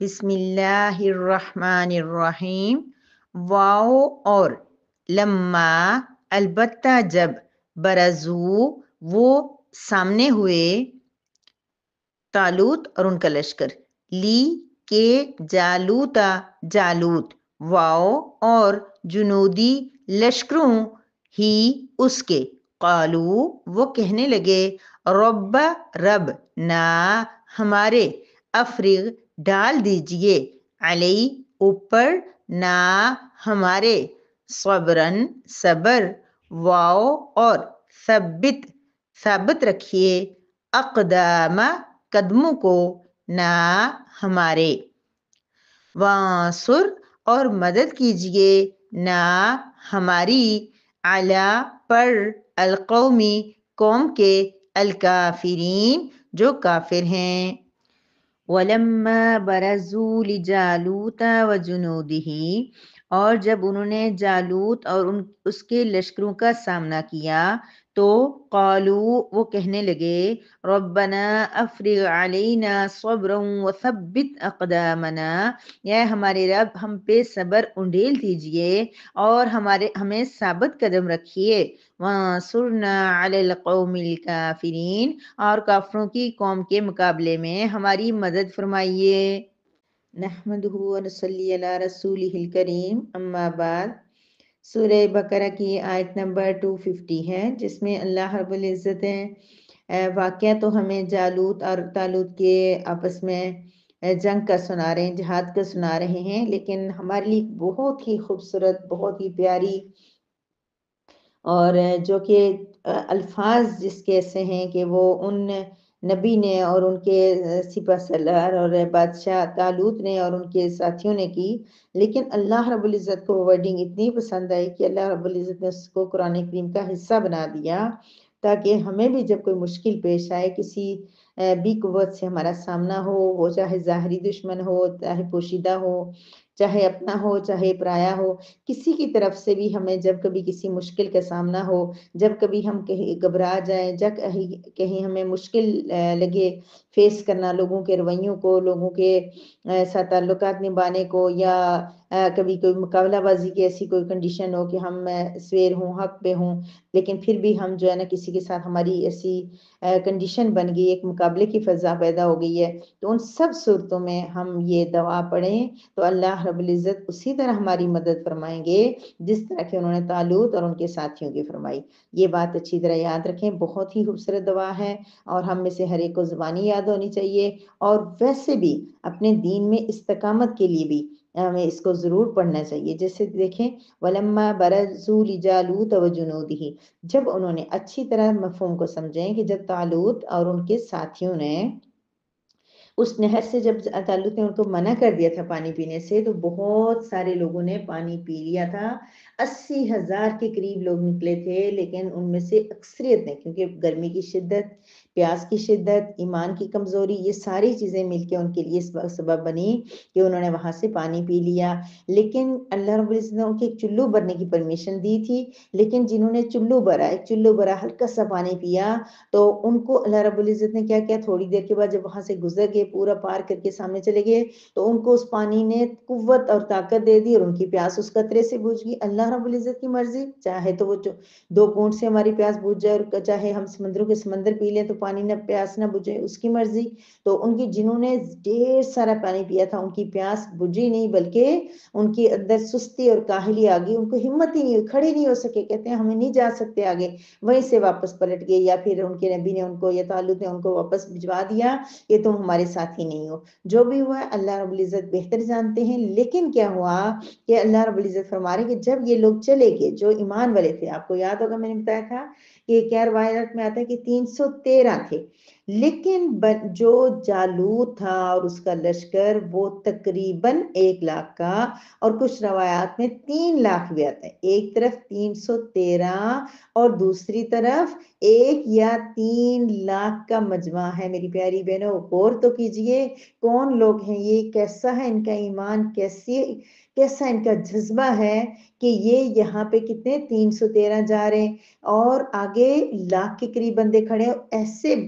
بسم اللہ الرحمن الرحیم. واو اور لما البتہ جب برزو وہ سامنے ہوئے طالوت اور ان کا لشکر لی کے جالوتا جالوت واو اور جنودی لشکروں ہی اس کے قالو وہ کہنے لگے رب رب نا ہمارے افرغ ڈال دیجئے علی اوپر نا ہمارے صبرن صبر واو اور ثابت رکھیے اقدام قدموں کو نا ہمارے وانصر اور مدد کیجئے نا ہماری علی پر القومی قوم کے الکافرین جو کافر ہیں. وَلَمَّا بَرَزُوا لِجَالُوتَ وَجُنُودِهِ اور جب انہوں نے جالوت اور اس کے لشکروں کا سامنا کیا تو قالوا وہ کہنے لگے ربنا افرغ علینا صبرا وثبت اقدامنا یا ہمارے رب ہم پہ صبر انڈیل دیجئے اور ہمیں ثابت قدم رکھیے وانصرنا علی القوم الکافرین اور کافروں کی قوم کے مقابلے میں ہماری مدد فرمائیے. نحمدہ ونصلی علی رسولہ الکریم اما بعد. سورہ بقرہ کی آیت نمبر 250 ہے جس میں اللہ رب العزت واقعہ تو ہمیں جالوت اور طالوت کے آپس میں جنگ کا سنا رہے ہیں، جہاد کا سنا رہے ہیں، لیکن ہمارے لیے بہت ہی خوبصورت، بہت ہی پیاری اور جو کہ الفاظ جس کے ایسے ہیں کہ وہ ان نبی نے اور ان کے سپہ سالار اور بادشاہ طالوت نے اور ان کے ساتھیوں نے کی، لیکن اللہ رب العزت کو ورڈنگ اتنی پسند آئی کہ اللہ رب العزت نے اس کو قرآن کریم کا حصہ بنا دیا تاکہ ہمیں بھی جب کوئی مشکل پیش آئے، کسی بھی قوت سے ہمارا سامنا ہو، وہ چاہے ظاہری دشمن ہو، چاہے پوشیدہ ہو، چاہے اپنا ہو، چاہے پرایا ہو، کسی کی طرف سے بھی ہمیں جب کبھی کسی مشکل کا سامنا ہو، جب کبھی ہم کہیں گھبرا جائیں، جب کہیں ہمیں مشکل لگے فیس کرنا لوگوں کے رویوں کو، لوگوں کے ساتھ تعلقات نبھانے کو، یا کبھی کوئی مقابلہ بازی کی ایسی کوئی کنڈیشن ہو کہ ہم سویر ہوں، حق پہ ہوں، لیکن پھر بھی ہم جو ہے نا کسی کے ساتھ ہماری ایسی کنڈیشن بن گئی، ایک مقابلے کی فضا پیدا ہو گئی ہے، تو ان سب صورتوں میں ہم یہ دعا پڑھیں تو اللہ رب العزت اسی طرح ہماری مدد فرمائیں گے جس طرح کہ انہوں نے طالوت اور ان کے ساتھیوں کی فرمائی. یہ بات اچھی طرح یاد رکھیں، بہت ہی خوبصورت دعا ہے اور ہم میں سے ہر ایک کو زبانی یاد ہونی چاہیے، اور ویسے بھی اپنے دین میں استقامت کے لیے بھی ہمیں اس کو ضرور پڑھنا چاہیے. جیسے دیکھیں وَلَمَّا بَرَزُوا لِجَالُوتَ وَجُنُودِهِ جب انہوں نے اچھی طرح مفہوم کو سمجھیں کہ جب طالوت اور ان کے ساتھیوں نے اس نہر سے، جب طالوت نے ان کو منع کر دیا تھا پانی پینے سے، تو بہت سارے لوگوں نے پانی پی لیا تھا. 80,000 کے قریب لوگ نکلے تھے، لیکن ان میں سے اکثریت نے، کیونکہ گرمی کی شدت، پیاس کی شدت، ایمان کی کمزوری، یہ ساری چیزیں مل کے ان کے لیے سبب بنی کہ انہوں نے وہاں سے پانی پی لیا. لیکن اللہ رب العزت نے ان کے چلو بھرنے کی پرمیشن دی تھی، لیکن جنہوں نے چلو بھرا، ایک چلو بھرا ہلکا سا پانی پیا، تو ان کو اللہ رب العزت نے کیا کیا، تھوڑی دیر کے بعد جب وہاں سے گزر گئے، پورا پار کر کے سامنے چلے گئے، تو ان کو اس پانی نے قوت اور طاقت دے دی اور ان کی پیاس اس قطرے سے بجھ گئی. اللہ رب العزت کی مرضی، چاہے تو وہ 2 گھونٹ سے ہماری پیاس بجھ جائے، اور چاہے ہم سمندروں کے سمندر پی لیں تو پانی نہ پیاس نہ بجھے، اس کی مرضی. تو ان کی جنہوں نے ڈھیر سارا پانی پیا تھا ان کی پیاس بجھی نہیں، بلکہ ان کی اندر سستی اور کاہلی آ گئی، ان کو ہمت ہی نہیں ہوئی، کھڑے نہیں ہو سکے، کہتے ہیں ہمیں نہیں جا سکتے آگے، وہیں سے واپس پلٹ گئے، یا پھر ان کے نبی نے ان کو، یا طالوت نے ان کو واپس بھجوا دیا کہ تم ہمارے ساتھی نہیں ہو. جو بھی ہوا اللہ رب العزت بہتر جانتے ہیں. لیکن کیا ہوا کہ اللہ رب العزت فرما رہے کہ جب یہ لوگ چلے گئے جو ایمان والے تھے، آپ کو یاد ہوگا میں نے بتایا تھا کہ کیا روایت میں آتا ہے کہ 313 تھے، لیکن جو جالوت تھا اور اس کا لشکر وہ تقریباً 1 لاکھ کا، اور کچھ روایات میں 3 لاکھ بھی آتا ہے. ایک طرف 313 اور دوسری طرف 1 یا 3 لاکھ کا مجمع ہے. میری پیاری بہنوں غور تو کیجئے کون لوگ ہیں یہ، کیسا ہے ان کا ایمان، کیسا ان کا جذبہ ہے کہ یہ یہاں پہ کتنے 313 جا رہے ہیں اور آگے 1 لاکھ کے قریب بندے کھڑے ہیں. ایسے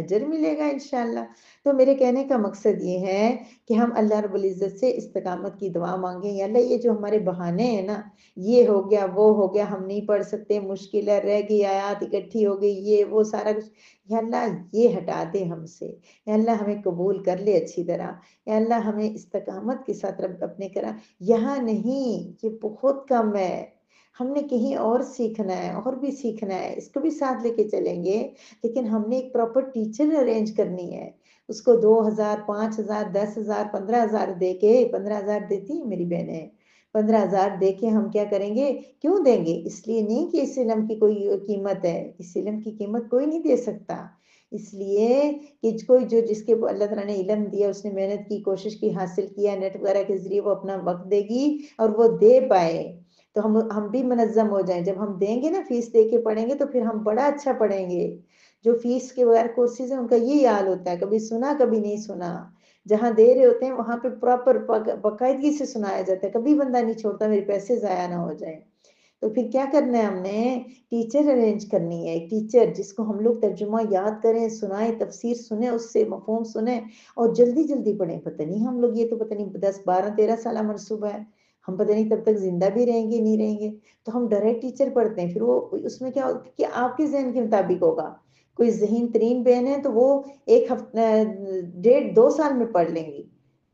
اجر ملے گا انشاءاللہ۔ تو میرے کہنے کا مقصد یہ ہے کہ ہم اللہ رب العزت سے استقامت کی دعا مانگیں، یا اللہ یہ جو ہمارے بہانے ہیں نا، یہ ہو گیا وہ ہو گیا، ہم نہیں پڑھ سکتے، مشکل ہے، رہ گئی آیات اکٹھی ہو گئی، یہ وہ سارا کچھ، یا اللہ یہ ہٹا دے ہم سے، یا اللہ ہمیں قبول کر لے اچھی طرح، یا اللہ ہمیں استقامت کے ساتھ رب اپنے کرا۔ یہاں نہیں، یہ بہت کم ہے، ہم نے کہیں اور سیکھنا ہے، اور بھی سیکھنا ہے، اس کو بھی ساتھ لے کے چلیں گے، لیکن ہم نے ایک پراپر ٹیچر ارینج کرنی ہے۔ اس کو 2000 5000 10,000 15,000 دے کے، 15,000 دیتی ہیں میری بہنیں، 15,000 دے کے ہم کیا کریں گے؟ کیوں دیں گے؟ اس لیے نہیں کہ اس علم کی کوئی قیمت ہے، اس علم کی قیمت کوئی نہیں دے سکتا، اس لیے کہ کوئی جو جس کے اللہ تعالیٰ نے علم دیا، اس نے محنت کی، کوشش کی، حاصل کیا، نیٹ وغیرہ کے ذریعے وہ اپنا وقت دے گی اور وہ دے پائے، تو ہم بھی منظم ہو جائیں۔ جب ہم دیں گے نا، فیس دے کے پڑھیں گے، تو پھر ہم بڑا اچھا پڑھیں گے۔ جو فیس کے بغیر کورسز ہیں، ان کا یہی حال ہوتا ہے، کبھی سنا کبھی نہیں سنا۔ جہاں دے رہے ہوتے ہیں وہاں پہ پراپر باقاعدگی سے سنایا جاتا ہے، کبھی بندہ نہیں چھوڑتا میرے پیسے ضائع نہ ہو جائیں۔ تو پھر کیا کرنا ہے؟ ہم نے ٹیچر ارینج کرنی ہے، ایک ٹیچر جس کو ہم لوگ ترجمہ یاد کریں، سنائیں، تفسیر سنیں، اس سے مفہوم سنیں اور جلدی جلدی پڑھیں۔ پتہ نہیں ہم لوگ، یہ تو پتہ نہیں 10 12 13 سالہ منصوبہ ہے، ہم پتہ نہیں تب تک زندہ بھی رہیں گے نہیں رہیں گے، تو ہم ڈائریکٹ ٹیچر پڑھتے ہیں۔ پھر وہ اس میں کیا ہوتا ہے کہ آپ کے ذہن کے مطابق ہوگا۔ کوئی ذہین ترین بہن ہے تو وہ ایک ہفتہ 1.5 2 سال میں پڑھ لیں گی،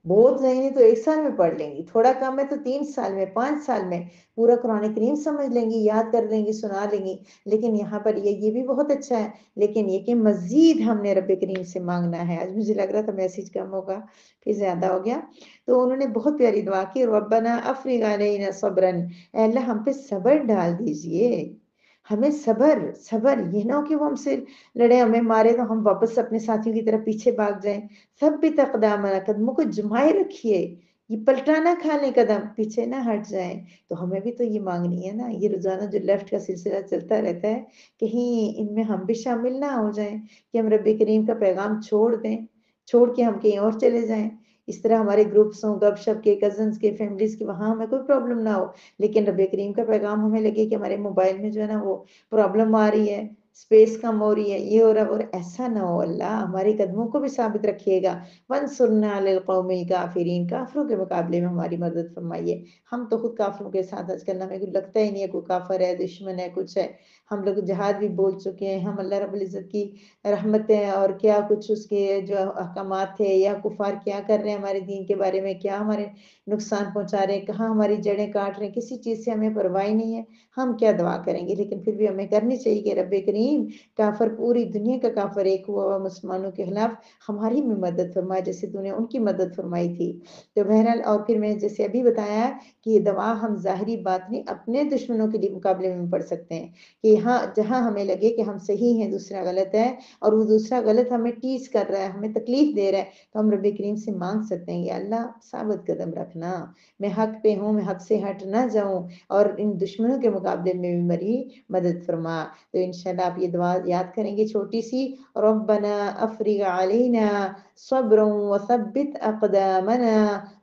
بہت ذہین ہے تو 1 سال میں پڑھ لیں گی، تھوڑا کم ہے تو 3 سال میں 5 سال میں پورا قرآن کریم سمجھ لیں گی، یاد کر لیں گی، سنا لیں گی۔ لیکن یہاں پر یہ بھی بہت اچھا ہے، لیکن یہ کہ مزید ہم نے رب کریم سے مانگنا ہے۔ آج مجھے لگ رہا تھا میسیج کم ہوگا، پھر زیادہ ہو گیا، تو انہوں نے بہت پیاری دعا کی، ربنا افرغ علینا صبرا، اے اللہ ہم پہ صبر ڈال دیجئے، ہمیں صبر صبر، یہ نہ ہو کہ وہ ہم سے لڑے، ہمیں مارے تو ہم واپس اپنے ساتھیوں کی طرف پیچھے بھاگ جائیں۔ ثبت اقدامنا، قدموں کو جمائے رکھیے، یہ پلٹا نہ کھا لیں، قدم پیچھے نہ ہٹ جائیں۔ تو ہمیں بھی تو یہ مانگنی ہے نا، یہ روزانہ جو لیفٹ کا سلسلہ چلتا رہتا ہے، کہیں ان میں ہم بھی شامل نہ ہو جائیں کہ ہم رب کریم کا پیغام چھوڑ دیں، چھوڑ کے ہم کہیں اور چلے جائیں۔ اس طرح ہمارے گروپس ہوں، گپ شپ کے، کزنس کے، فیملیز کے، وہاں ہمیں کوئی پرابلم نہ ہو، لیکن رب کریم کا پیغام ہمیں لگے کہ ہمارے موبائل میں جو ہے نا وہ پرابلم آ رہی ہے، اسپیس کم ہو رہی ہے، یہ ہو رہا ہے، اور ایسا نہ ہو۔ اللہ ہمارے قدموں کو بھی ثابت رکھیے گا، وانصرنا علی القوم الکافرین، کافروں کے مقابلے میں ہماری مدد فرمائیے۔ ہم تو خود کافروں کے ساتھ آج کل ہمیں لگتا ہی نہیں ہے کوئی کافر ہے، دشمن ہے، کچھ ہے۔ ہم لوگ جہاد بھی بول چکے ہیں، ہم اللہ رب العزت کی رحمتیں اور کیا کچھ اس کے جو احکامات تھے، یا کفار کیا کر رہے ہیں ہمارے دین کے بارے میں، کیا ہمارے نقصان پہنچا رہے ہیں، کہاں ہماری جڑیں کاٹ رہے ہیں، کسی چیز سے ہمیں پرواہ نہیں ہے، ہم کیا دعا کریں گے؟ لیکن پھر بھی ہمیں کرنی چاہیے کہ رب کریم، کافر پوری دنیا کا کافر ایک ہوا ہوا مسلمانوں کے خلاف، ہماری بھی مدد فرمائے جیسے تو نے ان کی مدد فرمائی تھی۔ تو بہرحال، اور پھر میں جیسے ابھی بتایا کہ یہ دعا ہم ظاہری باطنی اپنے دشمنوں کے لیے مقابلے میں پڑھ سکتے ہیں، کہ یہاں جہاں ہمیں لگے کہ ہم صحیح ہیں، دوسرا غلط ہے، اور وہ دوسرا غلط ہمیں ٹیز کر رہا ہے، ہمیں تکلیف دے رہا ہے، تو ہم رب کریم سے مانگ سکتے ہیں، یا اللہ ثابت قدم رکھنا، میں حق پہ ہوں، میں حق سے ہٹ نہ جاؤں، اور ان دشمنوں کے مقابلے میں بھی میری مدد فرما۔ تو انشاءاللہ آپ یہ دعا یاد کریں گے چھوٹی سی، ربنا افرغ علینا صبرا وثبت اقدامنا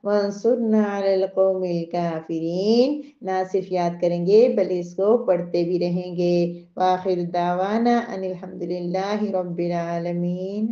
وانصرنا علی القوم الکافرین، نہ صرف یاد کریں گے بلکہ اس کو پڑھتے بھی رہیں گے۔ وآخر دعوانا ان الحمد للہ رب العالمین۔